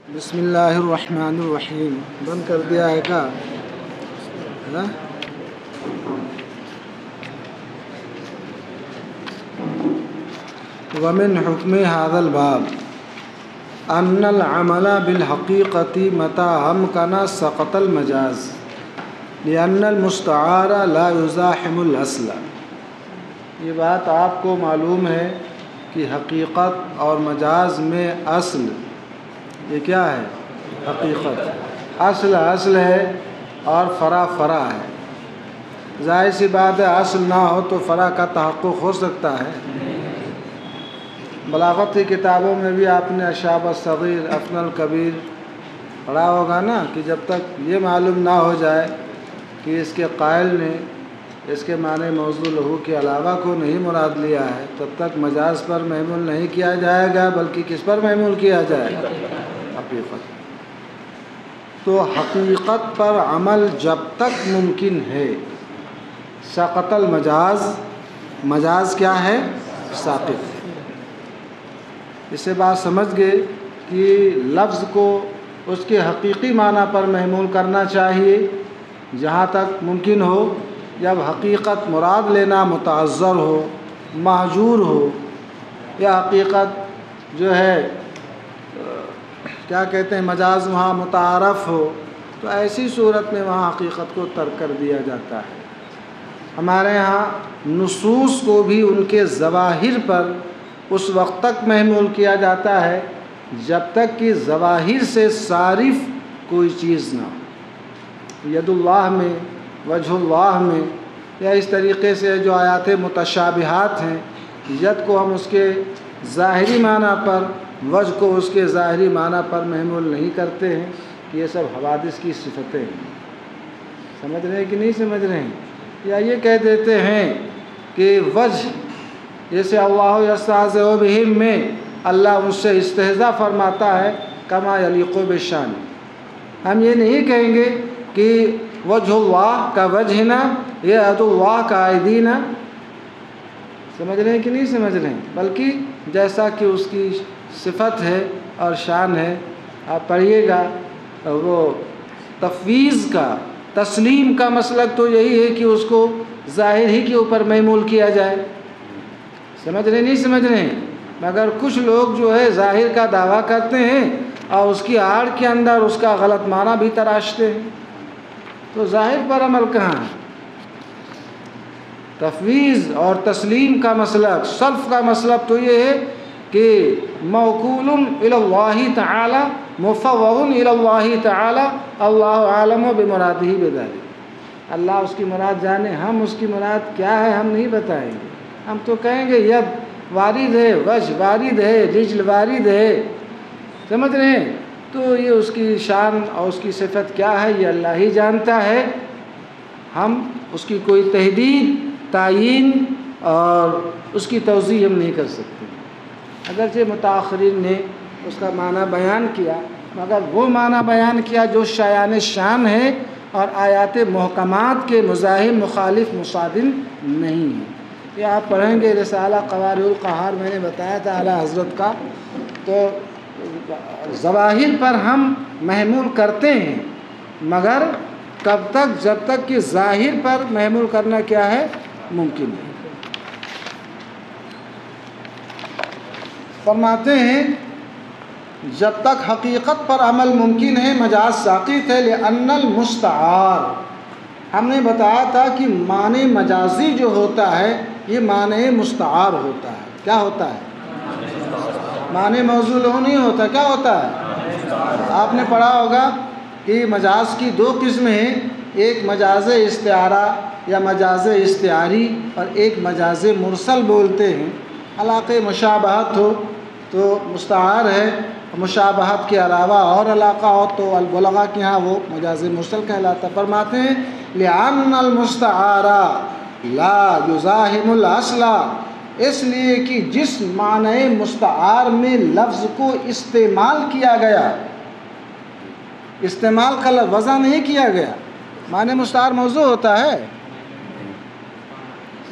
بسم اللہ الرحمن الرحیم. بند کر دیا ہے کا ومن حکم هذا الباب ان العمل بالحقیقة متى امکن سقط المجاز لأن المستعار لا يزاحم الاصل. یہ بات آپ کو معلوم ہے کہ حقیقت اور مجاز میں اصل یہ کیا ہے؟ حقیقت اصل ہے اور فرع ہے. ظاہر سی بات ہے اصل نہ ہو تو فرع کا تحقق ہو سکتا ہے. بلاغت کی کتابوں میں بھی آپ نے اشاب الصغیر افن الکبیر پڑھا ہوگا نا کہ جب تک یہ معلوم نہ ہو جائے کہ اس کے قائل نے اس کے معنی موضوع لہو کے علاوہ کو نہیں مراد لیا ہے تب تک مجاز پر محمول نہیں کیا جائے گا بلکہ کس پر محمول کیا جائے گا؟ حقیقت. تو حقیقت پر عمل جب تک ممکن ہے سقط المجاز، مجاز کیا ہے؟ ساقط. اس سے بات سمجھ گئے کہ لفظ کو اس کے حقیقی معنی پر محمول کرنا چاہیے جہاں تک ممکن ہو. جب حقیقت مراد لینا متعذر ہو، محجور ہو، یا حقیقت جو ہے کیا کہتے ہیں مجاز وہاں متعارف ہو تو ایسی صورت میں وہاں حقیقت کو ترک کر دیا جاتا ہے. ہمارے ہاں نصوص کو بھی ان کے ظواہر پر اس وقت تک محمول کیا جاتا ہے جب تک کہ ظواہر سے صارف کوئی چیز نہ ہو. ید اللہ میں، وجہ اللہ میں، یا اس طریقے سے جو آیات متشابہات ہیں ید کو ہم اس کے ظاہری معنی پر، وجہ کو اس کے ظاہری معنی پر محمول نہیں کرتے ہیں کہ یہ سب حوادث کی صفتیں ہیں. سمجھ رہے ہیں کہ نہیں سمجھ رہے ہیں؟ یا یہ کہہ دیتے ہیں کہ وجہ جیسے اللہ یستہزئ بہم میں اللہ اس سے استہزاء فرماتا ہے کما یلیق بشان. ہم یہ نہیں کہیں گے کہ وجہ اللہ کا وجہنا یہ ید اللہ کا ایدینا. سمجھ رہے ہیں کہ نہیں سمجھ رہے ہیں؟ بلکہ جیسا کہ اس کی صفت ہے اور شان ہے. آپ پڑھیے گا وہ تفویض کا، تسلیم کا مسلک تو یہی ہے کہ اس کو ظاہر ہی کے اوپر محمول کیا جائے. سمجھ رہے نہیں سمجھ رہے ہیں؟ مگر کچھ لوگ جو ہے ظاہر کا دعویٰ کرتے ہیں اور اس کی آڑ کے اندر اس کا غلط معنی بھی تراشتے ہیں. تو ظاہر پر عمل کہاں ہے؟ تفویض اور تسلیم کا مسلک، سلف کا مسلک تو یہ ہے کہ موکول الی اللہ تعالی، مفوض الی اللہ تعالی، اللہ عالم بمرادہ بذلک. اللہ اس کی مراد جانے، ہم اس کی مراد کیا ہے ہم نہیں بتائیں گے. ہم تو کہیں گے ید وارد ہے، وجہ وارد ہے، رجل وارد ہے. سمجھ رہے ہیں؟ تو یہ اس کی شان اور اس کی صفت کیا ہے یہ اللہ ہی جانتا ہے. ہم اس کی کوئی تحدید، تعیین اور اس کی توضیح ہم نہیں کر سکتے. اگرچہ متاخرین نے اس کا معنی بیان کیا مگر وہ معنی بیان کیا جو شایان شان ہے اور آیات محکمات کے مزاحم، مخالف، مصادم نہیں ہے. یہ آپ پڑھیں گے رسالہ قوارع القہار میں نے بتایا تھا اعلیٰ حضرت کا. تو ظواہر پر ہم محمول کرتے ہیں مگر کب تک؟ جب تک کہ ظاہر پر محمول کرنا کیا ہے؟ ممکن ہے. فرماتے ہیں جب تک حقیقت پر عمل ممکن ہے مجاز ساقط ہے. لأن المستعار، ہم نے بتایا تھا کہ معنی مجازی جو ہوتا ہے یہ معنی مستعار ہوتا ہے. کیا ہوتا ہے؟ معنی موضوع لہو نہیں ہوتا. کیا ہوتا ہے؟ آپ نے پڑھا ہوگا کہ مجاز کی دو قسمیں ہیں، ایک مجاز استعارہ یا مجاز استعاری اور ایک مجاز مرسل بولتے ہیں. علاقے مشابہت ہو تو مستعار ہے، مشابہت کے علاوہ اور علاقہ ہو تو البلغاء کے ہاں وہ مجاز مرسل کہلاتا. فرماتے ہیں لأن المستعار لا یزاحم الاصل، اس لیے کہ جس معنی مستعار میں لفظ کو استعمال کیا گیا، استعمال کا وضع نہیں کیا گیا. معنی مستعار موضوع ہوتا ہے،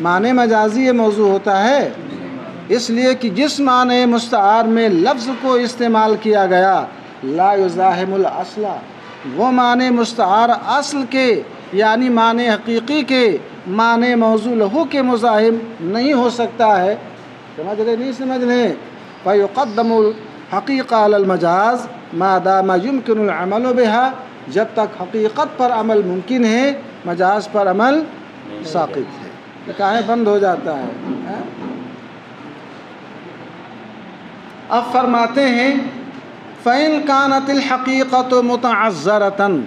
معنی مجازی موضوع ہوتا ہے. اس لیے کہ جس معنی مستعار میں لفظ کو استعمال کیا گیا لا یزاحم الاصل، وہ معنی مستعار اصل کے یعنی معنی حقیقی کے معنی موضوع لہو کے مزاحم نہیں ہو سکتا ہے. سمجھ رہے نہیں سمجھ رہے؟ فیقدم الحقیقہ علی المجاز ما دام یمکن العمل بها، جب تک حقیقت پر عمل ممکن ہے مجاز پر عمل ساقط ہے. نکاح بند ہو جاتا ہے. اب فرماتے ہیں فَإِن كَانَتِ الْحَقِيقَةُ مُتَعَذَّرَةً،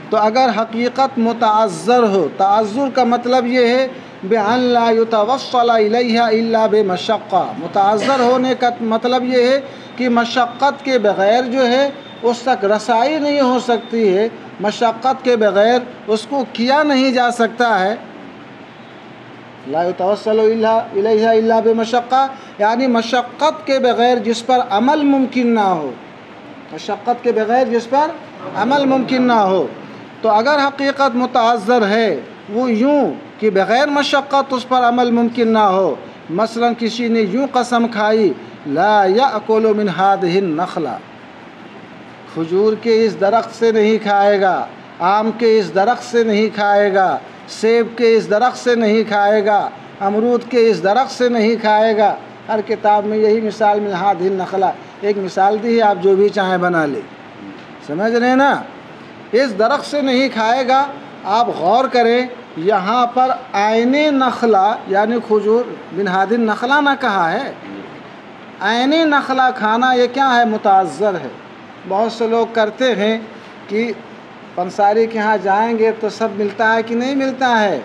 تو اگر حقیقت متعذر ہو، تعذر کا مطلب یہ ہے بِأَن لَا يُتَوَصَّلَ إِلَيْهَا إِلَّا بِمَشَقَّةٍ، متعذر ہونے کا مطلب یہ ہے کہ مشقت کے بغیر جو ہے اس تک رسائی نہیں ہو سکتی ہے، مشقت کے بغیر اس کو کیا نہیں جا سکتا ہے. لا يتوصل الیہا الا بمشقہ، یعنی مشقت کے بغیر جس پر عمل ممکن نہ ہو، مشقت کے بغیر جس پر عمل ممکن نہ ہو. تو اگر حقیقت متعذر ہے وہ یوں کہ بغیر مشقت اس پر عمل ممکن نہ ہو. مثلا کسی نے یوں قسم کھائی لا یأکل من هذه النخلہ، کھجور کے اس درخت سے نہیں کھائے گا، آم کے اس درخت سے نہیں کھائے گا، سیب کے اس درخت سے نہیں کھائے گا، امرود کے اس درخت سے نہیں کھائے گا. ہر کتاب میں یہی مثال من هذه النخلہ ایک مثال دی ہے، آپ جو بھی چاہیں بنا لیں. سمجھ رہے ہیں نا؟ اس درخت سے نہیں کھائے گا. آپ غور کریں یہاں پر عین نخلہ یعنی کھجور من هذه النخلہ نہ کہا ہے. عین نخلہ کھانا یہ کیا ہے؟ متعذر ہے. بہت سے لوگ کرتے ہیں کہ پنساری کے ہاں جائیں گے تو سب ملتا ہے کہ نہیں ملتا ہے،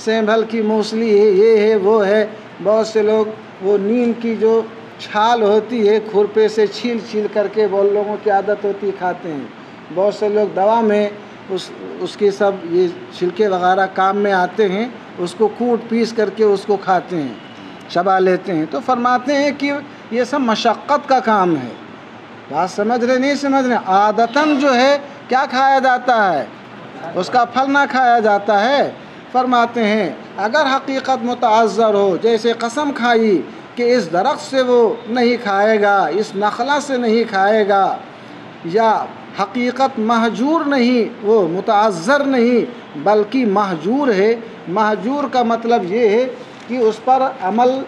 سیمبھل کی موسلی ہے، یہ ہے وہ ہے. بہت سے لوگ وہ نیم کی جو چھال ہوتی ہے کھرپے سے چھیل چھیل کر کے بہت لوگوں کی عادت ہوتی کھاتے ہیں. بہت سے لوگ دوا میں اس کے سب یہ چھلکے وغیرہ کام میں آتے ہیں، اس کو کوٹ پیس کر کے اس کو کھاتے ہیں، چبا لیتے ہیں. تو فرماتے ہیں کہ یہ سب مشقت کا کام ہے. بات سمجھ رہے نہیں سمجھ رہے؟ عادتاً جو ہے کیا کھایا جاتا ہے؟ اس کا پھل نہ کھایا جاتا ہے. فرماتے ہیں اگر حقیقت متعذر ہو، جیسے قسم کھائی کہ اس درخت سے وہ نہیں کھائے گا، اس نخلہ سے نہیں کھائے گا، یا حقیقت مہجور نہیں، وہ متعذر نہیں بلکہ مہجور ہے. مہجور کا مطلب یہ ہے کہ اس پر عمل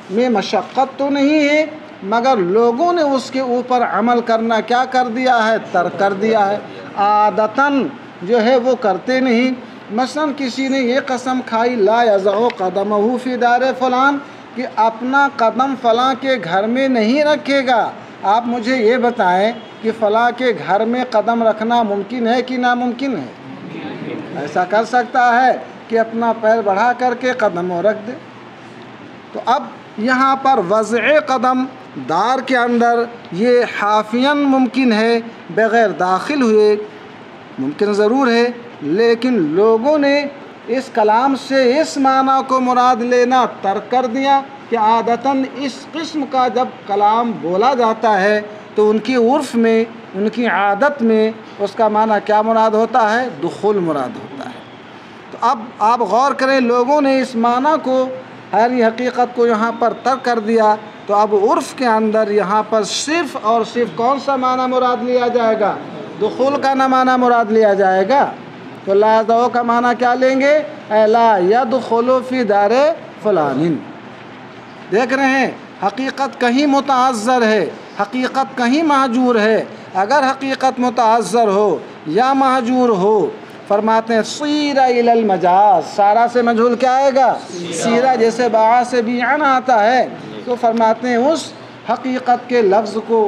میں مشقت تو نہیں ہے مگر لوگوں نے اس کے اوپر عمل کرنا کیا کر دیا ہے؟ ترک کر دیا ہے. عادتاً جو ہے وہ کرتے نہیں. مثلا کسی نے یہ قسم کھائی لا یضع قدمہ فی دار فلان، کہ اپنا قدم فلاں کے گھر میں نہیں رکھے گا. آپ مجھے یہ بتائیں کہ فلاں کے گھر میں قدم رکھنا ممکن ہے کہ ناممکن ہے؟ ایسا کر سکتا ہے کہ اپنا پیر بڑھا کر کے قدم وہ رکھ دے. تو اب یہاں پر وضع قدم دار کے اندر یہ حافیاً ممکن ہے، بغیر داخل ہوئے ممکن ضرور ہے، لیکن لوگوں نے اس کلام سے اس معنی کو مراد لینا ترک کر دیا کہ عادتاً اس قسم کا جب کلام بولا جاتا ہے تو ان کی عرف میں، ان کی عادت میں اس کا معنی کیا مراد ہوتا ہے؟ دخول مراد ہوتا ہے. تو اب آپ غور کریں، لوگوں نے اس معنی کو، ہری حقیقت کو یہاں پر ترک کر دیا. تو اب عرف کے اندر یہاں پر صرف اور صرف کون سا معنی مراد لیا جائے گا؟ دخول کا نہ معنی مراد لیا جائے گا. تو لا یضع کا معنی کیا لیں گے؟ اے لا یدخل فی دار فلان. دیکھ رہے ہیں حقیقت کہیں متعذر ہے، حقیقت کہیں مہجور ہے. اگر حقیقت متعذر ہو یا مہجور ہو، فرماتے ہیں صیر الی المجاز، سارا سے مجہول کیا آئے گا؟ سیرہ. جیسے باع سے بیعن آتا ہے تو فرماتے ہیں اس حقیقت کے لفظ کو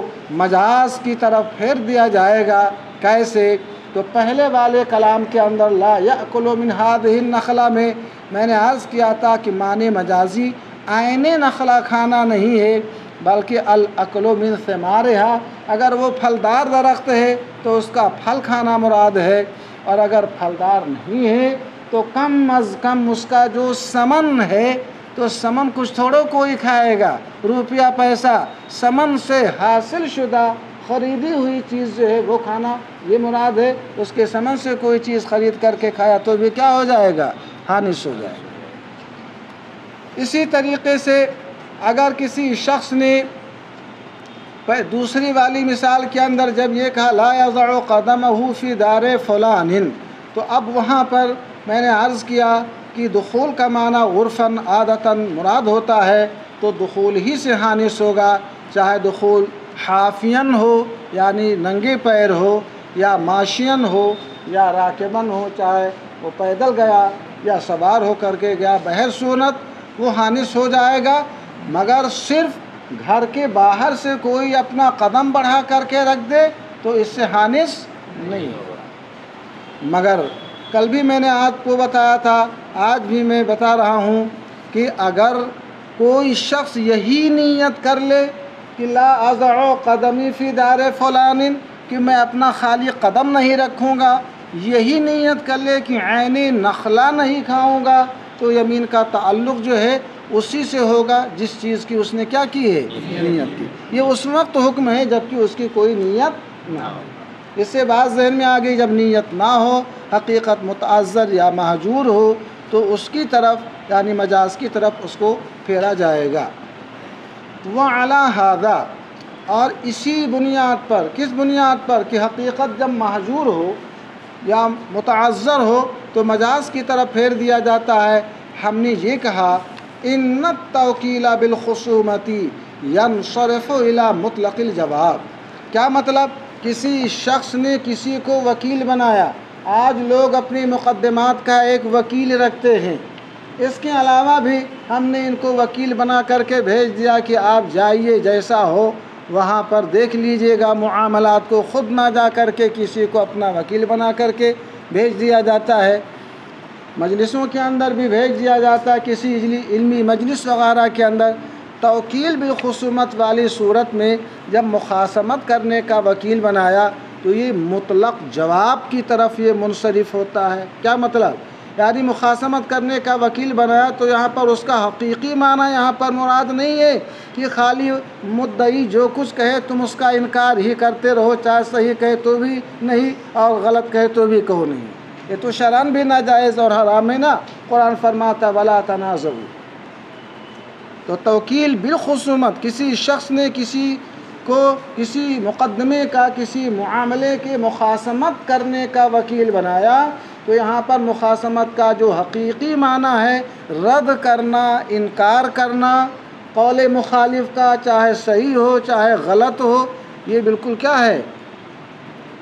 مجاز کی طرف پھیر دیا جائے گا. کیسے؟ تو پہلے والے کلام کے اندر لا یأکل من هذه النخلہ میں نے عرض کیا تھا کہ معنی مجازی عین نخلہ کھانا نہیں ہے بلکہ الاکل من ثمارها. اگر وہ پھلدار درخت ہے تو اس کا پھل کھانا مراد ہے، اور اگر پھلدار نہیں ہے تو کم از کم اس کا جو سمن ہے، تو سمن کچھ تھوڑو کوئی کھائے گا، روپیہ پیسہ سمن سے حاصل شدہ خریدی ہوئی چیز جو ہے وہ کھانا یہ مراد ہے. اس کے سمن سے کوئی چیز خرید کر کے کھایا تو بھی کیا ہو جائے گا؟ حانث ہو جائے گا. اسی طریقے سے اگر کسی شخص نے دوسری والی مثال کے اندر جب یہ کہا لا یضع قدمہ فی دار فلان، تو اب وہاں پر میں نے عرض کیا کہ دخول کا معنی عرفاً عادتاً مراد ہوتا ہے تو دخول ہی سے حانس ہوگا، چاہے دخول حافین ہو یعنی ننگے پیر ہو، یا ماشین ہو یا راکبن ہو، چاہے وہ پیدل گیا یا سوار ہو کر کے گیا، بہر صورت وہ حانس ہو جائے گا، مگر صرف گھر کے باہر سے کوئی اپنا قدم بڑھا کر کے رکھ دے تو اس سے حانس نہیں ہوگا۔ مگر کل بھی میں نے آپ کو بتایا تھا، آج بھی میں بتا رہا ہوں کہ اگر کوئی شخص یہی نیت کر لے کہ لا اضع قدمی فی دار فلان، کہ میں اپنا خالی قدم نہیں رکھوں گا، یہی نیت کر لے کہ عینی نخلا نہیں کھاؤں گا، تو یمین کا تعلق جو ہے اسی سے ہوگا جس چیز کی اس نے کیا کی ہے، نیت کی۔ یہ اس وقت حکم ہے جبکہ اس کی کوئی نیت نہ ہو۔ اس سے بات ذہن میں آ گئی، جب نیت نہ ہو، حقیقت متعذر یا مہجور ہو، تو اس کی طرف یعنی مجاز کی طرف اس کو پھیرا جائے گا۔ وعلی ھذا، اور اسی بنیاد پر، کس بنیاد پر کہ حقیقت جب مہجور ہو یا متعذر ہو تو مجاز کی طرف پھیر دیا جاتا ہے۔ ہم نے یہ کہا ان التوکیل بالخصومت ینصرف الی مطلق الجواب، کیا مطلب؟ کسی شخص نے کسی کو وکیل بنایا، آج لوگ اپنی مقدمات کا ایک وکیل رکھتے ہیں، اس کے علاوہ بھی ہم نے ان کو وکیل بنا کر کے بھیج دیا کہ آپ جائیے، جیسا ہو وہاں پر دیکھ لیجئے گا معاملات کو، خود نہ جا کر کے کسی کو اپنا وکیل بنا کر کے بھیج دیا جاتا ہے۔ مجلسوں کے اندر بھی بھیج دیا جاتا ہے، کسی علمی مجلس وغیرہ کے اندر۔ توکیل بالخصومت والی صورت میں جب مخاصمت کرنے کا وکیل بنایا تو یہ مطلق جواب کی طرف یہ منصرف ہوتا ہے۔ کیا مطلب؟ یعنی مخاصمت کرنے کا وکیل بنایا تو یہاں پر اس کا حقیقی معنی یہاں پر مراد نہیں ہے کہ خالی مدعی جو کچھ کہے تم اس کا انکار ہی کرتے رہو، چاہے صحیح کہے تو بھی نہیں اور غلط کہے تو بھی کہو نہیں، یہ تو شرعاً بھی ناجائز اور حرام ہے نا۔ قرآن فرماتا ولا تنازعوا، تو توکیل بالخصومت، کسی شخص نے کسی کو کسی مقدمے کا، کسی معاملے کے مخاصمت کرنے کا وکیل بنایا تو یہاں پر مخاصمت کا جو حقیقی معنی ہے رد کرنا، انکار کرنا قول مخالف کا، چاہے صحیح ہو چاہے غلط ہو، یہ بالکل کیا ہے،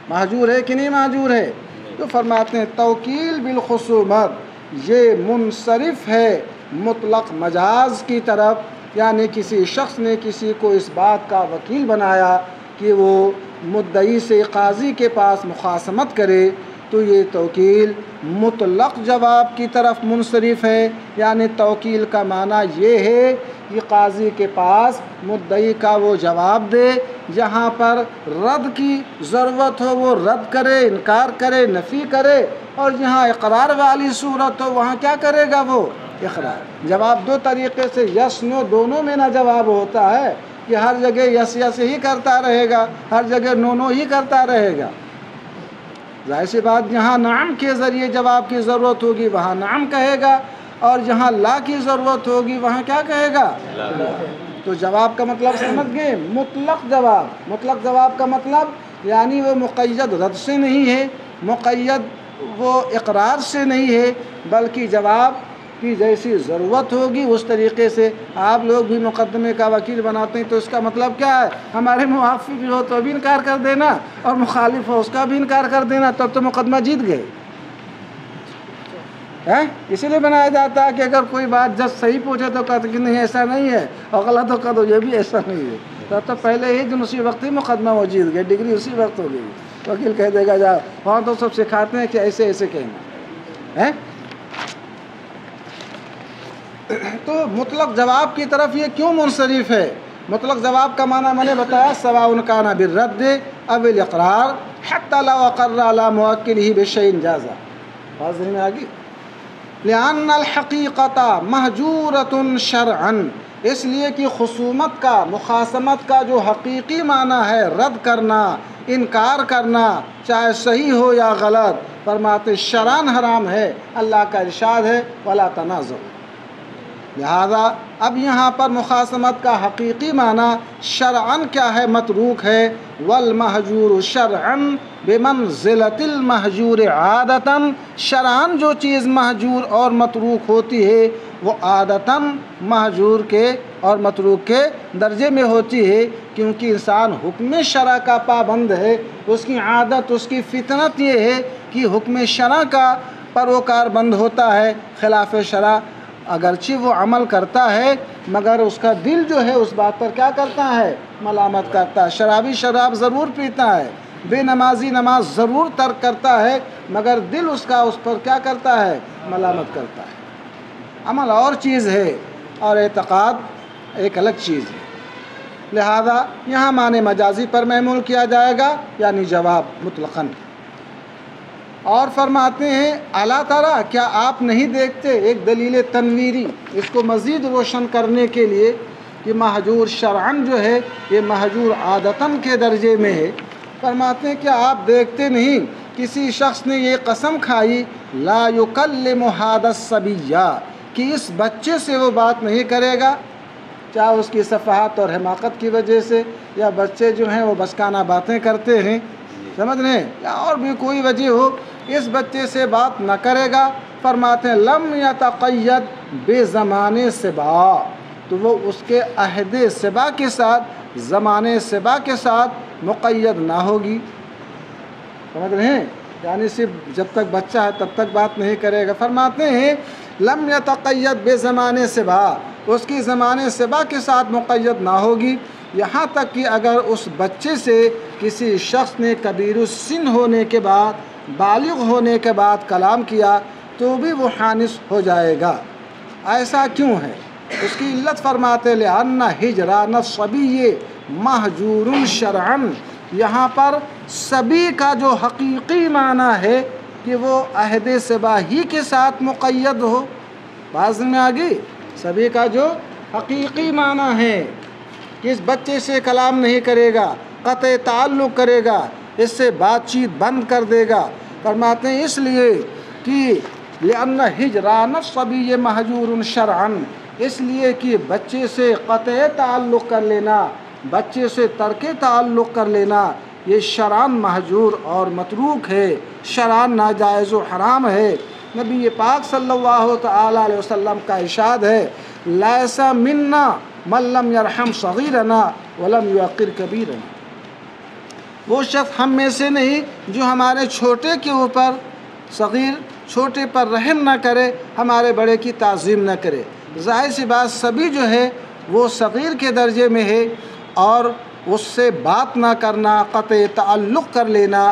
مہجور ہے کہ نہیں مہجور ہے؟ تو فرماتے ہیں توکیل بالخصومت یہ منصرف ہے مطلق مجاز کی طرف، یعنی کسی شخص نے کسی کو اس بات کا وکیل بنایا کہ وہ مدعی سے قاضی کے پاس مخاصمت کرے تو یہ توکیل مطلق جواب کی طرف منصرف ہے، یعنی توکیل کا معنی یہ ہے کہ قاضی کے پاس مدعی کا وہ جواب دے، جہاں پر رد کی ضرورت ہو وہ رد کرے، انکار کرے، نفی کرے، اور جہاں اقرار والی صورت ہو وہاں کیا کرے گا وہ، اقرار۔ جواب دو طریقے سے یس نو دونوں میں نہ جواب ہوتا ہے کہ ہر جگہ یس یس ہی کرتا رہے گا، ہر جگہ نو نو ہی کرتا رہے گا۔ ظاہر سی بات جہاں نعم کے ذریعے جواب کی ضرورت ہوگی وہاں نعم کہے گا، اور جہاں لا کی ضرورت ہوگی وہاں کیا کہے گا، لا۔ تو جواب کا مطلب سمجھ گئے، مطلق جواب۔ مطلق جواب کا مطلب یعنی وہ مقید رد سے نہیں ہے، مقید وہ اقرار سے نہیں ہے، بلکہ جواب کی جیسی ضرورت ہوگی اس طریقے سے۔ آپ لوگ بھی مقدمے کا وکیل بناتے ہیں تو اس کا مطلب کیا ہے، ہمارے موافق ہو تو بھی انکار کر دینا اور مخالف ہو اس کا بھی انکار کر دینا، تب تو مقدمہ جیت گئے۔ اسی لیے بنایا جاتا ہے کہ اگر کوئی بات جج صحیح پوچھے تو کہتے کہ نہیں ایسا نہیں ہے، اور غلط ہو کہہ دو یہ بھی ایسا نہیں ہے، تب تو پہلے ہی دن اسی وقت ہی مقدمہ وہ جیت گئے، ڈگری اسی وقت ہو گئی۔ وکیل کہہ دے گا جا، وہاں تو سب سکھاتے ہیں کہ ایسے ایسے کہنا ہے۔ تو مطلق جواب کی طرف یہ کیوں منصرف ہے؟ مطلق جواب کا معنی میں نے بتایا سواء کان بالرد او الاقرار حتی لو اقر علی موکلہ بشیء جاز۔ بات میں آگی، لأن الحقیقۃ مہجورۃ شرعا، اس لیے کہ خصومت کا، مخاصمت کا جو حقیقی معنی ہے رد کرنا، انکار کرنا، چاہے صحیح ہو یا غلط، فرماتے شرعاً حرام ہے۔ اللہ کا ارشاد ہے ولا تنازعوا، لہذا اب یہاں پر مخاصمت کا حقیقی معنی شرعن کیا ہے؟ متروک ہے. والمہجور شرعن بمنزلۃ المہجور عادتاً، شرعن جو چیز مہجور اور متروک ہوتی ہے وہ عادتاً مہجور کے اور متروک کے درجے میں ہوتی ہے، کیونکہ انسان حکم شرع کا پابند ہے. اس کی عادت، اس کی فطرت یہ ہے کہ حکم شرع کا پیروکار بند ہوتا ہے. خلاف شرع اگرچہ وہ عمل کرتا ہے مگر اس کا دل جو ہے اس بات پر کیا کرتا ہے؟ ملامت کرتا ہے. شرابی شراب ضرور پیتا ہے، بے نمازی نماز ضرور ترک کرتا ہے، مگر دل اس کا اس پر کیا کرتا ہے؟ ملامت کرتا ہے. عمل اور چیز ہے اور اعتقاد ایک الگ چیز ہے. لہذا یہاں معنی مجازی پر محمول کیا جائے گا، یعنی جواب مطلقاً. اور فرماتے ہیں الا ترى، کیا آپ نہیں دیکھتے؟ ایک دلیل تنویری اس کو مزید روشن کرنے کے لیے کہ مہجور شرعن جو ہے یہ مہجور عادتاً کے درجے میں ہے. فرماتے ہیں کیا آپ دیکھتے نہیں کسی شخص نے یہ قسم کھائی لا یکلم ھذا الصبی، کہ اس بچے سے وہ بات نہیں کرے گا، چاہے اس کی صفحات اور حماقت کی وجہ سے، یا بچے جو ہیں وہ بچکانہ باتیں کرتے ہیں، سمجھ رہے ہیں، یا اور بھی کوئی وجہ ہو، اس بچے سے بات نہ کرے گا. فرماتے ہیں لم یتقید بزمان صبا، تو وہ اس کے عہد صبا کے ساتھ، زمانے صبا کے ساتھ مقید نہ ہوگی. سمجھ رہے ہیں، یعنی صرف جب تک بچہ ہے تب تک بات نہیں کرے گا. فرماتے ہیں لم یتقید بزمان صبا، اس کی زمانے صبا کے ساتھ مقید نہ ہوگی. یہاں تک کہ اگر اس بچے سے کسی شخص نے کبیر السن ہونے کے بعد، بالغ ہونے کے بعد کلام کیا تو بھی وہ حانث ہو جائے گا. ایسا کیوں ہے؟ اس کی علت فرماتے لأن ہجران الصبی مہجور شرعن، یہاں پر صبی کا جو حقیقی معنی ہے کہ وہ عہد صبا ہی کے ساتھ مقید ہو. بات میں آ گئی؟ صبی کا جو حقیقی معنی ہے کہ اس بچے سے کلام نہیں کرے گا، قطع تعلق کرے گا، اس سے بات چیت بند کر دے گا. فرماتے ہیں اس لیے کہ لأن ہجران الصبی مہجور شرعن، اس لیے کہ بچے سے قطع تعلق کر لینا، بچے سے ترک تعلق کر لینا یہ شرعن مہجور اور متروک ہے، شرعن ناجائز و حرام ہے. نبی پاک صلی اللہ تعالی علیہ وسلم کا ارشاد ہے لیس منا من لم یرحم صغیرنا ولم یوقر کبیرنا، وہ شخص ہم میں سے نہیں جو ہمارے چھوٹے کے اوپر، صغیر چھوٹے پر رحم نہ کرے، ہمارے بڑے کی تعظیم نہ کرے. ظاہر سی بات سبھی جو ہے وہ صغیر کے درجے میں ہے، اور اس سے بات نہ کرنا، قطع تعلق کر لینا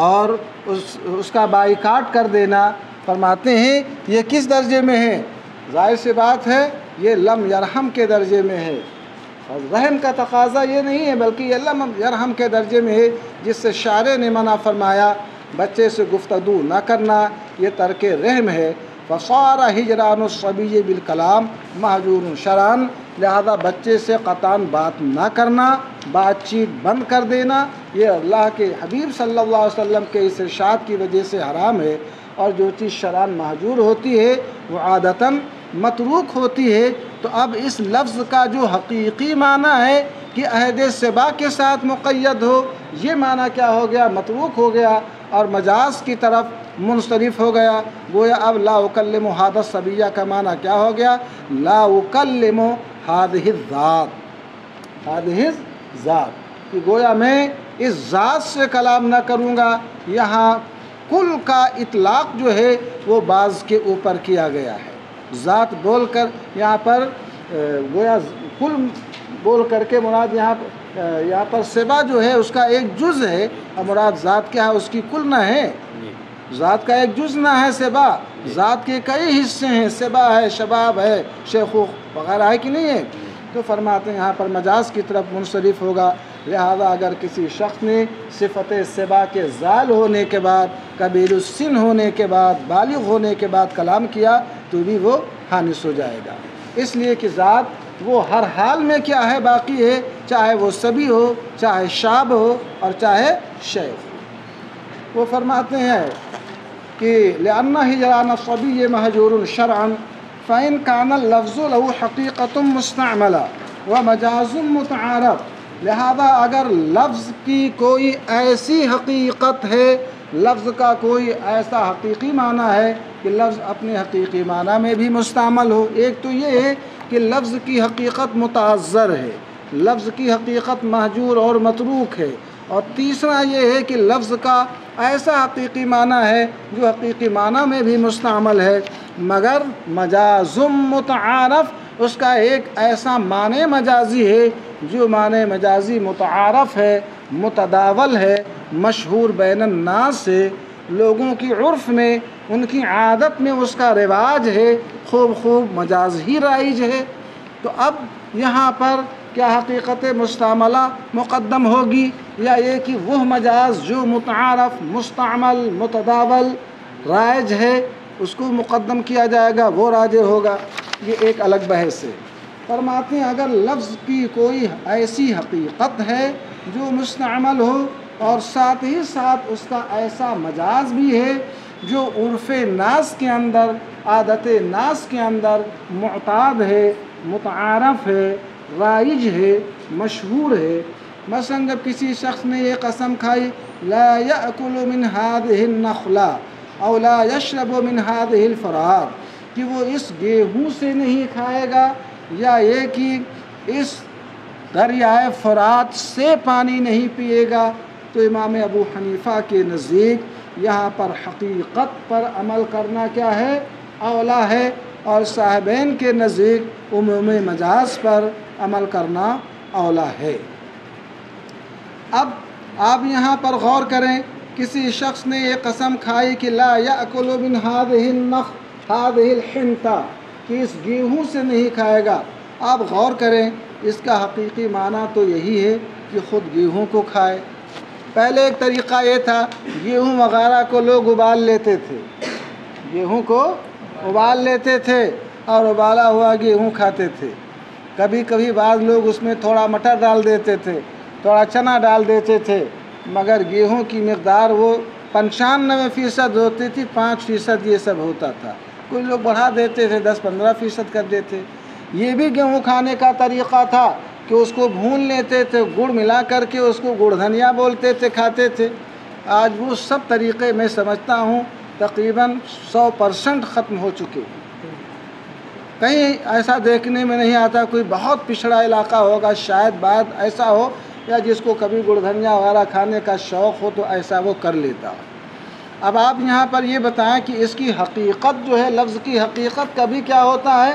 اور اس کا بائیکاٹ کر دینا، فرماتے ہیں یہ کس درجے میں ہے؟ ظاہر سی بات ہے یہ لم یرحم کے درجے میں ہے. رحم کا تقاضا یہ نہیں ہے بلکہ یہ لم یرحم کے درجے میں ہے، جس سے شارع نے منع فرمایا بچے سے گفتگو نہ کرنا، یہ ترک رحم ہے. فصار ہجران الصبی بالکلام مہجور شرعن، لہذا بچے سے قطعاً بات نہ کرنا، بات چیت بند کر دینا یہ اللہ کے حبیب صلی اللہ علیہ وسلم کے اس ارشاد کی وجہ سے حرام ہے. اور جو چیز شرعاً مہجور ہوتی ہے وہ عادتاً متروک ہوتی ہے. تو اب اس لفظ کا جو حقیقی معنی ہے کہ عہد صبا کے ساتھ مقید ہو، یہ معنی کیا ہو گیا؟ متروک ہو گیا اور مجاز کی طرف منصرف ہو گیا. گویا اب لا اکلم ھذا الصبی کا معنی کیا ہو گیا؟ لا اکلم ھذہ الذات، ھذہ الذات، کہ گویا میں اس ذات سے کلام نہ کروں گا. یہاں کل کا اطلاق جو ہے وہ بعض کے اوپر کیا گیا ہے. ذات بول کر یہاں پر گویا کل بول کر کے مراد یہاں پر صبا جو ہے اس کا ایک جز ہے، اور مراد ذات کیا ہے؟ اس کی کل نہ ہے. ذات کا ایک جز نہ ہے صبا، ذات کے کئی حصے ہیں، صبا ہے، شباب ہے، شیخوخ وغیرہ ہے کہ نہیں ہے. تو فرماتے ہیں یہاں پر مجاز کی طرف منصرف ہوگا. لہذا اگر کسی شخص نے صفت صبا کے زال ہونے کے بعد، کبیر السن ہونے کے بعد، بالغ ہونے کے بعد کلام کیا تو بھی وہ حانث ہو جائے گا. اس لیے کہ ذات وہ ہر حال میں کیا ہے؟ باقی ہے، چاہے وہ صبی ہو، چاہے شاب ہو اور چاہے شیخ. وہ فرماتے ہیں کہ لأن ہجران الصبی مہجور شرعا فإن كان اللفظ له حقیقت مستعملہ ومجاز متعارف، لہذا اگر لفظ کی کوئی ایسی حقیقت ہے، لفظ کا کوئی ایسا حقیقی معنی ہے کہ لفظ اپنے حقیقی معنی میں بھی مستعمل ہو۔ ایک تو یہ ہے کہ لفظ کی حقیقت متعذر ہے، لفظ کی حقیقت مہجور اور متروک ہے، اور تیسرا یہ ہے کہ لفظ کا ایسا حقیقی معنی ہے جو حقیقی معنی میں بھی مستعمل ہے، مگر مجاز متعارف اس کا ایک ایسا معنی مجازی ہے جو معنی مجازی متعارف ہے، متداول ہے، مشہور بین الناس ہے، لوگوں کی عرف میں، ان کی عادت میں اس کا رواج ہے، خوب مجاز ہی رائج ہے۔ تو اب یہاں پر کیا حقیقت مستعملہ مقدم ہوگی، یا یہ کہ وہ مجاز جو متعارف، مستعمل، متداول، رائج ہے اس کو مقدم کیا جائے گا، وہ راجع ہوگا؟ یہ ایک الگ بحث ہے۔ فرماتے ہیں اگر لفظ کی کوئی ایسی حقیقت ہے جو مستعمل ہو اور ساتھ ہی ساتھ اس کا ایسا مجاز بھی ہے جو عرف ناس کے اندر، عادت ناس کے اندر معتاد ہے، متعارف ہے، رائج ہے، مشہور ہے۔ مثلا جب کسی شخص نے یہ قسم کھائی لا یأکل من هذه النخلہ او لا یشرب من هذه الفرات، کہ وہ اس گیہوں سے نہیں کھائے گا، یا یہ کہ اس دریائے فرات سے پانی نہیں پیے گا، تو امام ابو حنیفہ کے نزدیک یہاں پر حقیقت پر عمل کرنا کیا ہے؟ اولا ہے، اور صاحبین کے نزدیک عموم مجاز پر عمل کرنا اولا ہے۔ اب آپ یہاں پر غور کریں، کسی شخص نے یہ قسم کھائی کہ لا یأکل من هذه الحنطہ، کہ اس گیہوں سے نہیں کھائے گا۔ آپ غور کریں، اس کا حقیقی معنی تو یہی ہے کہ خود گیہوں کو کھائے۔ پہلے ایک طریقہ یہ تھا، گیہوں وغیرہ کو لوگ ابال لیتے تھے، گیہوں کو ابال لیتے تھے اور ابالا ہوا گیہوں کھاتے تھے۔ کبھی کبھی بعض لوگ اس میں تھوڑا مٹر ڈال دیتے تھے، تھوڑا چنا ڈال دیتے تھے، مگر گیہوں کی مقدار وہ 95% ہوتی تھی، 5% یہ سب ہوتا تھا۔ کوئی لوگ بڑھا دیتے تھے، 10-15% کر دیتے۔ یہ بھی گیہوں کھانے کا طریقہ تھا کہ اس کو بھون لیتے تھے، گڑ ملا کر کے اس کو گڑ دھنیا بولتے تھے، کھاتے تھے۔ آج وہ سب طریقے میں سمجھتا ہوں تقریباً 100% ختم ہو چکے۔ کہیں ایسا دیکھنے میں نہیں آتا، کوئی بہت پچھڑا علاقہ ہوگا شاید بعد ایسا ہو، یا جس کو کبھی گڑ دھنیا وغیرہ کھانے کا شوق ہو تو ایسا وہ کر لیتا۔ اب آپ یہاں پر یہ بتائیں کہ اس کی حقیقت جو ہے، لفظ کی حقیقت کبھی کیا ہوتا ہے؟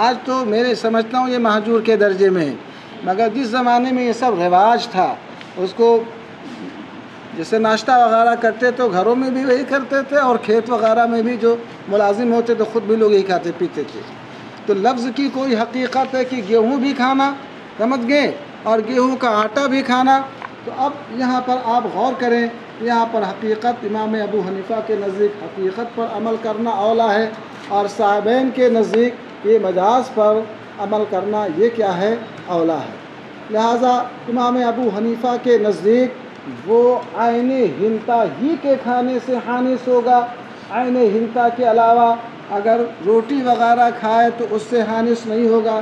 آج تو میرے سمجھتا ہوں یہ مہجور کے درجے میں ہے، مگر جس زمانے میں یہ سب رواج تھا، اس کو جیسے ناشتہ وغیرہ کرتے تو گھروں میں بھی وہی کرتے تھے، اور کھیت وغیرہ میں بھی جو ملازم ہوتے تو خود بھی لوگ یہی کھاتے پیتے تھے۔ تو لفظ کی کوئی حقیقت ہے کہ گیہوں بھی کھانا، سمجھ گئے، اور گیہوں کا آٹا بھی کھانا۔ تو اب یہاں پر آپ غور کریں، یہاں پر حقیقت امام ابو حنیفہ کے نزدیک حقیقت پر عمل کرنا اولا ہے، اور صاحبین کے نزدیک یہ مجاز پر عمل کرنا یہ کیا ہے؟ اولا ہے۔ لہٰذا امام ابو حنیفہ کے نزدیک وہ عین ہنتا ہی کے کھانے سے حانث ہوگا، عین ہنتا کے علاوہ اگر روٹی وغیرہ کھائے تو اس سے حانث نہیں ہوگا۔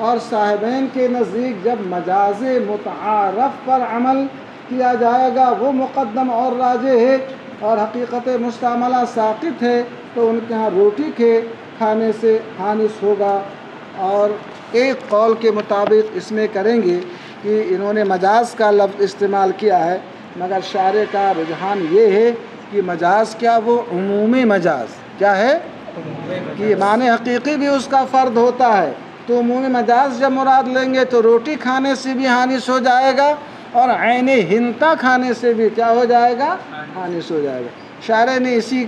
اور صاحبین کے نزدیک جب مجاز متعارف پر عمل کیا جائے گا وہ مقدم اور راجع ہے، اور حقیقت مستعملہ ساقط ہے، تو ان کے ہاں روٹی کے کھانے سے حانث ہوگا۔ اور ایک قول کے مطابق اس میں کریں گے کہ انہوں نے مجاز کا لفظ استعمال کیا ہے، مگر شارح کا رجحان یہ ہے کہ مجاز کیا، وہ عمومی مجاز کیا ہے کہ معنی حقیقی بھی اس کا فرد ہوتا ہے۔ تو عمومی مجاز جب مراد لیں گے تو روٹی کھانے سے بھی حانث ہو جائے گا، اور عین ہنتا کھانے سے بھی کیا ہو جائے گا؟ حانث ہو جائے گا۔ شارح نے اسی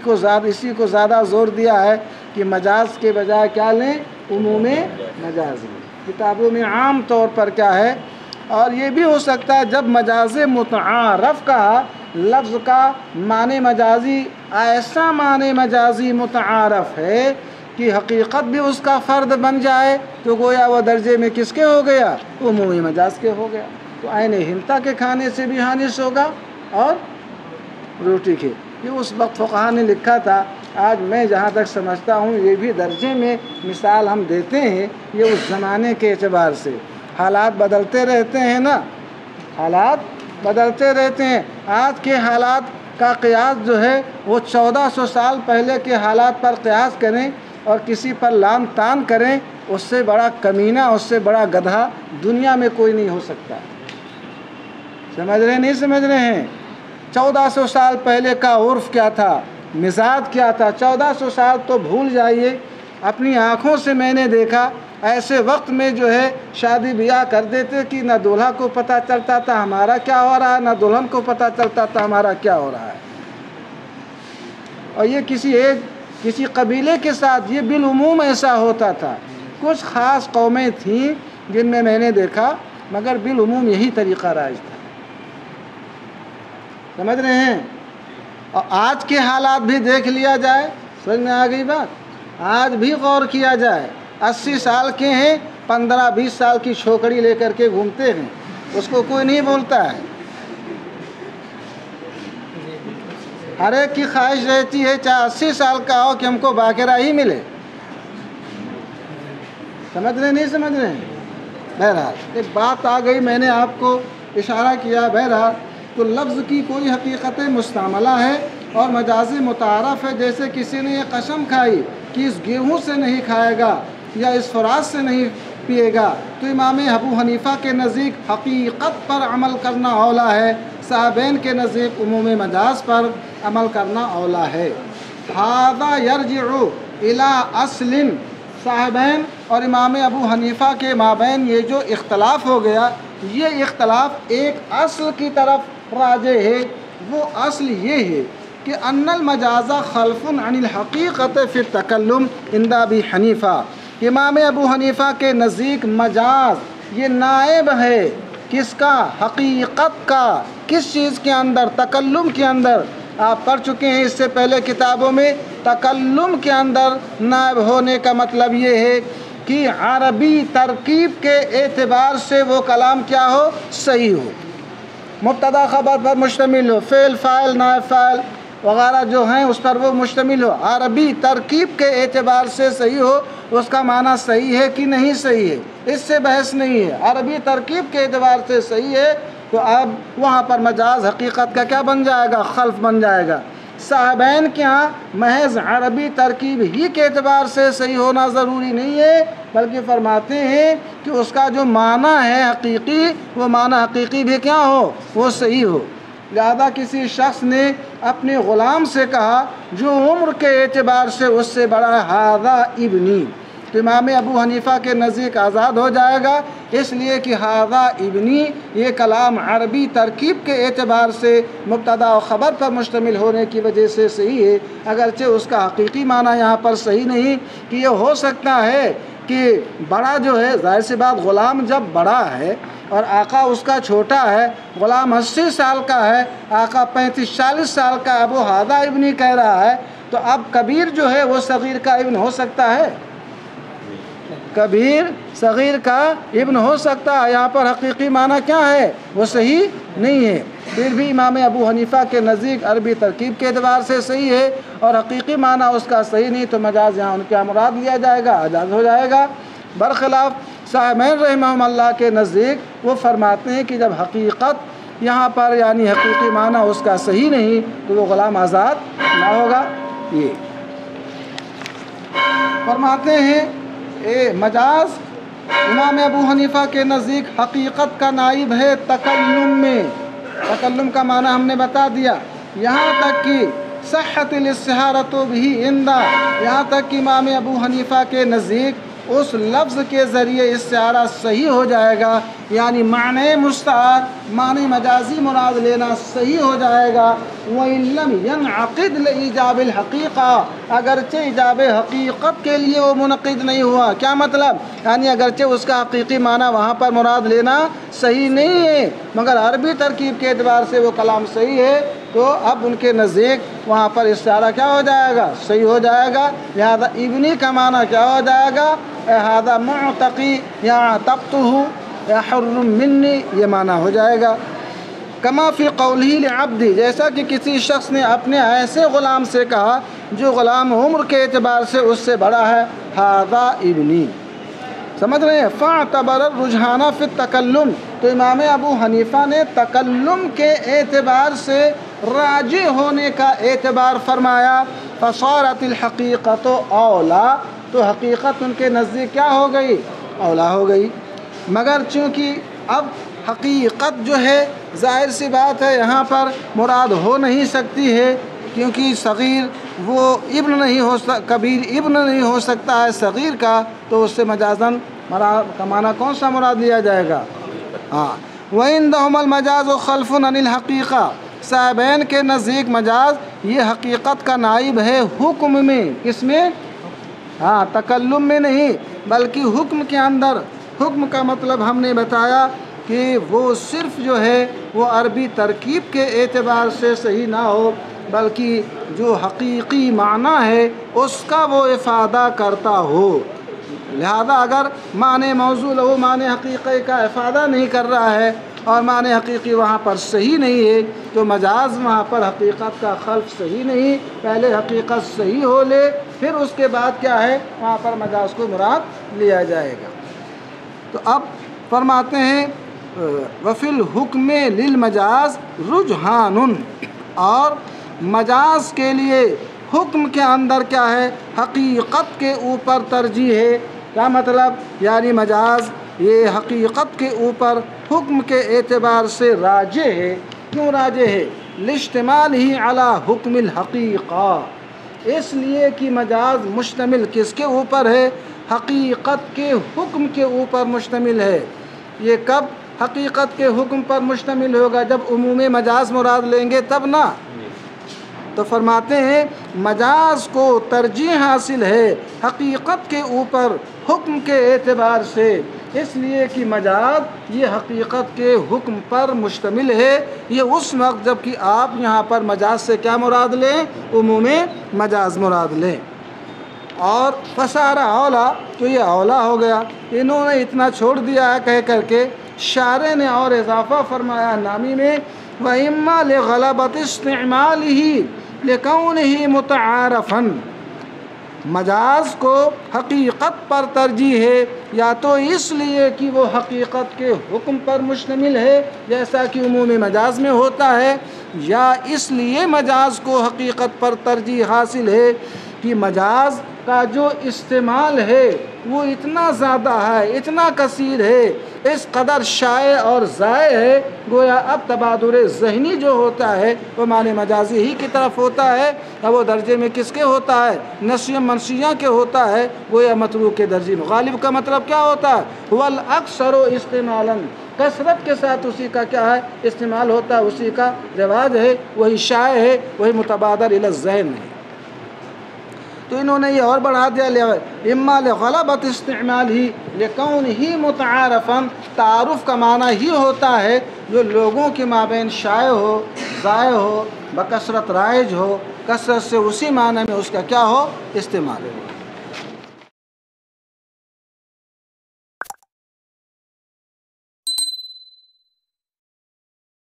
کو زیادہ زور دیا ہے کہ مجاز کے بجائے کیا لیں؟ عمومی مجاز لیں۔ کتابوں میں عام طور پر کیا ہے، اور یہ بھی ہو سکتا ہے جب مجاز متعارف کا لفظ کا معنی مجازی ایسا معنی مجازی متعارف ہے کہ حقیقت بھی اس کا فرد بن جائے، تو گویا وہ درجے میں کس کے ہو گیا؟ عمومی مجاز کے ہو گیا۔ تو عین ہنتا کے کھانے سے بھی حانث ہوگا، اور روٹی کے۔ یہ اس وقت فقہا نے لکھا تھا آج میں جہاں تک سمجھتا ہوں یہ بھی درجے میں مثال ہم دیتے ہیں، یہ اس زمانے کے اعتبار سے۔ حالات بدلتے رہتے ہیں نا، حالات بدلتے رہتے ہیں۔ آج کے حالات کا قیاس جو ہے وہ 1400 سال پہلے کے حالات پر قیاس کریں اور کسی پر لان تان کریں، اس سے بڑا کمینہ، اس سے بڑا گدھا دنیا میں کوئی نہیں ہو سکتا۔ سمجھ رہے نہیں سمجھ رہے ہیں؟ 1400 سال پہلے کا عرف کیا تھا، مزاج کیا تھا، 1400 سال تو بھول جائیے۔ اپنی آنکھوں سے میں نے دیکھا، ایسے وقت میں جو ہے شادی بیاہ کر دیتے کہ نہ دولہا کو پتہ چلتا تھا ہمارا کیا ہو رہا ہے، نہ دلہن کو پتہ چلتا تھا ہمارا کیا ہو رہا ہے۔ اور یہ کسی قبیلے کے ساتھ یہ بالعموم ایسا ہوتا تھا۔ کچھ خاص قومیں تھیں جن میں میں نے دیکھا، مگر بالعموم یہی طریقہ رائج تھا۔ سمجھ رہے ہیں؟ اور آج کے حالات بھی دیکھ لیا جائے، سمجھ میں آ گئی بات؟ آج بھی غور کیا جائے، 80 سال کے ہیں، 15-20 سال کی چھوکڑی لے کر کے گھومتے ہیں، اس کو کوئی نہیں بولتا ہے۔ ہر ایک کی خواہش رہتی ہے چاہے 80 سال کا ہو کہ ہم کو باقرہ ہی ملے۔ سمجھ رہے نہیں سمجھ رہے ہیں؟ بہرحال ایک بات آ گئی، میں نے آپ کو اشارہ کیا۔ بہرحال تو لفظ کی کوئی حقیقت مستعملہ ہے اور مجازی متعارف ہے۔ جیسے کسی نے یہ قسم کھائی کہ اس گیہوں سے نہیں کھائے گا یا اس فراز سے نہیں پیے گا، تو امام ابو حنیفہ کے نزدیک حقیقت پر عمل کرنا اولا ہے، صاحبین کے نزدیک عموم مجاز پر عمل کرنا اولا ہے۔ ھذا یرجع الی اصل، صاحبین اور امام ابو حنیفہ کے مابین یہ جو اختلاف ہو گیا، یہ اختلاف ایک اصل کی طرف راجع ہے۔ وہ اصل یہ ہے کہ ان المجاز خلف عن الحقیقت فی التکلم عند ابی حنیفہ، امام ابو حنیفہ کے نزدیک مجاز یہ نائب ہے کس کا؟ حقیقت کا۔ کس چیز کے اندر؟ تکلم کے اندر۔ آپ پڑھ چکے ہیں اس سے پہلے کتابوں میں، تکلم کے اندر نائب ہونے کا مطلب یہ ہے کہ عربی ترکیب کے اعتبار سے وہ کلام کیا ہو؟ صحیح ہو، مبتدا خبر پر مشتمل ہو، فعل فاعل نائب فاعل وغیرہ جو ہیں اس پر وہ مشتمل ہو، عربی ترکیب کے اعتبار سے صحیح ہو۔ اس کا معنی صحیح ہے کہ نہیں صحیح ہے، اس سے بحث نہیں ہے، عربی ترکیب کے اعتبار سے صحیح ہے، تو اب وہاں پر مجاز حقیقت کا کیا بن جائے گا؟ خلف بن جائے گا۔ صاحبین کے ہاں محض عربی ترکیب ہی کے اعتبار سے صحیح ہونا ضروری نہیں ہے، بلکہ فرماتے ہیں کہ اس کا جو معنی ہے حقیقی، وہ معنی حقیقی بھی کیا ہو؟ وہ صحیح ہو۔ لہذا کسی شخص نے اپنے غلام سے کہا جو عمر کے اعتبار سے اس سے بڑا ہے، ھذا ابنی، تو امام ابو حنیفہ کے نزدیک آزاد ہو جائے گا، اس لیے کہ ھذا ابنی یہ کلام عربی ترکیب کے اعتبار سے مبتدا و خبر پر مشتمل ہونے کی وجہ سے صحیح ہے، اگرچہ اس کا حقیقی معنی یہاں پر صحیح نہیں کہ یہ ہو سکتا ہے کہ بڑا جو ہے، ظاہر سی بات غلام جب بڑا ہے اور آقا اس کا چھوٹا ہے، غلام 80 سال کا ہے، آقا 35-40 سال کا، اب وہ ھذا ابنی کہہ رہا ہے، تو اب کبیر جو ہے وہ صغیر کا ابن ہو سکتا ہے؟ کبیر صغیر کا ابن ہو سکتا ہے۔ یہاں پر حقیقی معنی کیا ہے؟ وہ صحیح نہیں ہے۔ پھر بھی امام ابو حنیفہ کے نزدیک عربی ترکیب کے اعتبار سے صحیح ہے اور حقیقی معنی اس کا صحیح نہیں، تو مجاز یہاں ان کا مراد لیا جائے گا، اجاز ہو جائے گا۔ برخلاف صاحبین رحمہم اللہ کے نزدیک وہ فرماتے ہیں کہ جب حقیقت یہاں پر یعنی حقیقی معنی اس کا صحیح نہیں، تو وہ غلام آزاد نہ ہوگا۔ یہ فرماتے ہیں مجاز امام ابو حنیفہ کے نزدیک حقیقت کا نائب ہے تکلم میں۔ تکلم کا معنی ہم نے بتا دیا، یہاں تک کہ صحت الاستعارۃ بھی عندہ، یہاں تک کہ امام ابو حنیفہ کے نزدیک اس لفظ کے ذریعے استعارہ صحیح ہو جائے گا، یعنی معنی مستعار معنی مجازی مراد لینا صحیح ہو جائے گا۔ وَإِن لَّمْ يَنْعَقِدْ لِإِيجَابِ الْحَقِيقَةِ، اگرچہ ایجاب حقیقت کے لیے وہ منعقد نہیں ہوا۔ کیا مطلب؟ یعنی اگرچہ اس کا حقیقی معنی وہاں پر مراد لینا صحیح نہیں ہے، مگر عربی ترکیب کے اعتبار سے وہ کلام صحیح ہے، تو اب ان کے نزدیک وہاں پر استعارہ کیا ہو جائے گا؟ صحیح ہو جائے گا۔ لہذا ابنی کا معنی کیا ہو جائے گا؟ ھذا معتقی یا عتقتہ یا حر منی، یہ معنی ہو جائے گا۔ کما فی قولہ لعبدی، جیسا کہ کسی شخص نے اپنے ایسے غلام سے کہا جو غلام عمر کے اعتبار سے اس سے بڑا ہے، ھذا ابنی، سمجھ رہے ہیں؟ فاعتبر الرجحان فی التکلم، تو امام ابو حنیفہ نے تکلم کے اعتبار سے راجح ہونے کا اعتبار فرمایا، فصارت الحقیقت اولا، تو حقیقت ان کے نزدیک کیا ہو گئی؟ اولا ہو گئی۔ مگر چونکہ اب حقیقت جو ہے ظاہر سی بات ہے یہاں پر مراد ہو نہیں سکتی ہے، کیونکہ صغیر وہ ابن نہیں ہو کبیر ابن نہیں ہو سکتا ہے صغیر کا، تو اس سے مجازاً کا معنی کون سا مراد لیا جائے گا؟ ہاں، وَعِنْدَهُمَ الْمَجَازُ خَلْفٌ عَنِ الْحَقِيقَةِ، صاحبین کے نزدیک مجاز یہ حقیقت کا نائب ہے حکم میں، کس میں؟ ہاں، تکلم میں نہیں بلکہ حکم کے اندر۔ حکم کا مطلب ہم نے بتایا کہ وہ صرف جو ہے وہ عربی ترکیب کے اعتبار سے صحیح نہ ہو، بلکہ جو حقیقی معنی ہے اس کا وہ افادہ کرتا ہو۔ لہذا اگر معنی موصول ہو، معنی حقیقی کا افادہ نہیں کر رہا ہے اور معنی حقیقی وہاں پر صحیح نہیں ہے، تو مجاز وہاں پر حقیقت کا خلف صحیح نہیں، پہلے حقیقت صحیح ہو لے پھر اس کے بعد کیا ہے وہاں پر مجاز کو مراد لیا جائے گا۔ تو اب فرماتے ہیں وفی الحکم للمجاز رجحان، اور مجاز کے لیے حکم کے اندر کیا ہے؟ حقیقت کے اوپر ترجیح ہے۔ کیا مطلب؟ یعنی مجاز یہ حقیقت کے اوپر حکم کے اعتبار سے راجح ہے۔ کیوں راجح ہے؟ لاشتمالہ علی حکم الحقیقہ، اس لیے کہ مجاز مشتمل کس کے اوپر ہے؟ حقیقت کے حکم کے اوپر مشتمل ہے۔ یہ کب حقیقت کے حکم پر مشتمل ہوگا؟ جب عموم مجاز مراد لیں گے تب نا۔ تو فرماتے ہیں مجاز کو ترجیح حاصل ہے حقیقت کے اوپر حکم کے اعتبار سے، اس لیے کہ مجاز یہ حقیقت کے حکم پر مشتمل ہے۔ یہ اس وقت جب کہ آپ یہاں پر مجاز سے کیا مراد لیں؟ عموم مجاز مراد لیں۔ اور فسارہ اولا، تو یہ اولا ہو گیا۔ انہوں نے اتنا چھوڑ دیا ہے کہہ کر کے شارح نے اور اضافہ فرمایا نامی میں، وَإِمَّا لِغَلَبَةِ اسْتِعْمَالِهِ لِكَوْنِهِ مُتَعَارَفًا، مجاز کو حقیقت پر ترجیح ہے یا تو اس لیے کہ وہ حقیقت کے حکم پر مشتمل ہے جیسا کہ عموم مجاز میں ہوتا ہے، یا اس لیے مجاز کو حقیقت پر ترجیح حاصل ہے کہ مجاز کا جو استعمال ہے وہ اتنا زیادہ ہے، اتنا کثیر ہے، اس قدر شائع اور ضائع ہے، گویا اب تبادر ذہنی جو ہوتا ہے وہ معنی مجازی ہی کی طرف ہوتا ہے، اب وہ درجے میں کس کے ہوتا ہے؟ نسیہ منسیہ کے ہوتا ہے، گویا متروک کے درجے میں۔ غالب کا مطلب کیا ہوتا ہے؟ والاکثر استعمالا، کثرت کے ساتھ اسی کا کیا ہے؟ استعمال ہوتا ہے، اسی کا رواج ہے، وہی شائع ہے، وہی متبادر الی الذہن ہے۔ تو انہوں نے یہ اور بڑھا دیا، اما لغلبۃ استعمالہ لکونہ متعارفا، تعارف کا معنی ہی ہوتا ہے جو لوگوں کے مابین شائع ہو، ضائع ہو، بکثرت رائج ہو، کثرت سے اسی معنی میں اس کا کیا ہو؟ استعمال ہو۔